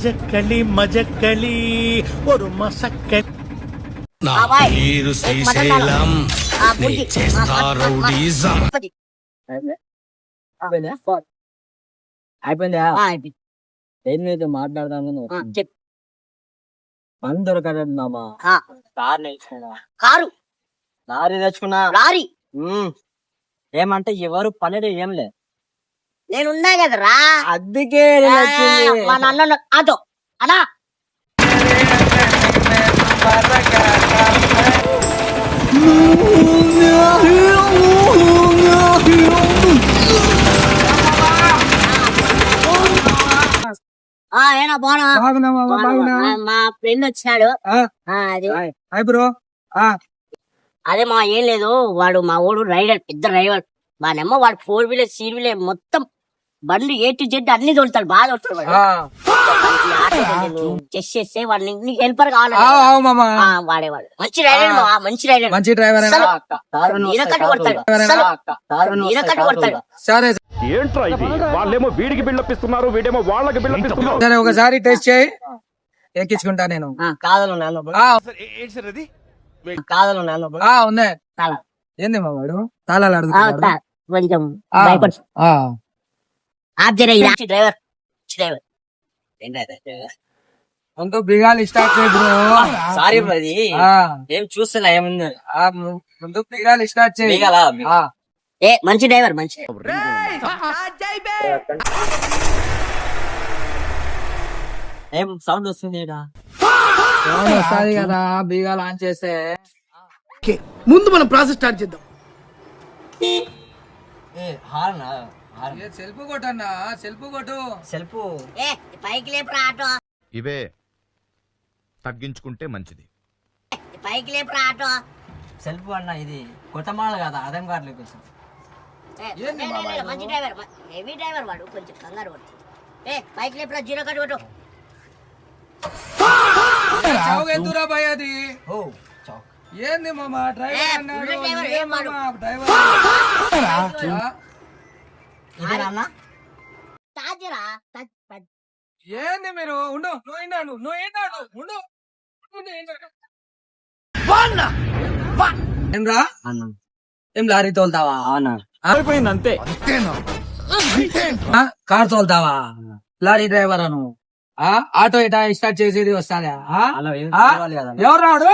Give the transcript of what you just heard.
మజక్కలి మజక్కలి ஒரு మసక్కలి నా పేరు శ్రీశైలం నీ చేస్తా రౌడీజం. అయిపోయిందా? దేని మీద మాట్లాడదాను పని దొరకదమ్మా. కారు లారీ తెచ్చుకున్నా. లారీ ఏమంటే ఎవరు పని ఏం లేదు, నేనున్నా కదరా. అందుకే మా నాన్న అదో అనా ఏనా బానా మా ఫ్రెండ్ వచ్చాడు. అదే మా ఏం లేదు, వాడు మా ఊడు రైడర్, పెద్ద డ్రైవర్. వాడేమో వాడు 4 వీలర్ 6 వీలర్ మొత్తం బండ్లు A to Z అన్ని తోలుతాడు, బాగా తోలుతాడు వాడు. చెస్ చేస్తే వాడిని నీకు హెల్పర్ కావాలి, వాడేవాడు మంచి రైడర్, మంచి రైడర్, మంచి డ్రైవర్. నీరకట్టు కొడతాడు, నీరకట్టు కొడతాడు. ఏంట్రా ఇది? వాళ్ళేమో వీడికి బిల్డపిస్తున్నారు, వీడేమో వాళ్ళకి బిల్డపిస్తున్నారు. సరే ఒకసారి టెస్ట్ చేయి, ఎక్కించుకుంటా నేను. కాదలు నాన్న, కాదలు నాన్న ఉన్నాయి. ఏంది మా వాడు తాళాలు అడుగుతున్నాడు. కొంచెం భయపడు. డ్రైవర్ డ్రైవర్ ముందు బిగాలు స్టార్ట్ చేయి బ్రో. సారీ అది ఏం చూస్తున్నా ఏముంది. ముందు బిగాలు స్టార్ట్ చేయి. మంచి డ్రైవర్, మంచి ఏం సౌండ్ వస్తుంది వస్తుంది కదా బిగాలు ఆన్ చేస్తే. ముందు మనం ప్రాసెస్ స్టార్ట్ చేద్దాం. సెల్ఫ్ కొట్టన్నా, సెల్ఫ్ కొట్టు. సెల్ఫ్ పైకి లేపురా ఆటో, ఇవే తగ్గించుకుంటే మంచిది. పైకి లేపురా ఆటో. సెల్ఫ్ అన్న ఇది కొత్త మోడల్ కదా, అర్థం కావట్లేదు కొంచెం. మంచి డ్రైవర్, హెవీ డ్రైవర్ వాడు, కొంచెం కంగారు వాడు. పైకి లేపురా, 0 కట్టు కొట్టు. ఎంతురా భయ్ అది? ఏంది మామా డ్రైవర్ అన్నాడు. ఏంది మీరు ఉండు, నువ్వు ఏంటాడు ఉండు. ఏమ్రా ఏం లారీ తోలుతావా? అయిపోయింది అంతే. కార్ తోలుతావా? లారీ డ్రైవర్ అను. ఆటో ఇటా స్టార్ట్ చేసేది వస్తాదా? ఎవరు రాడు?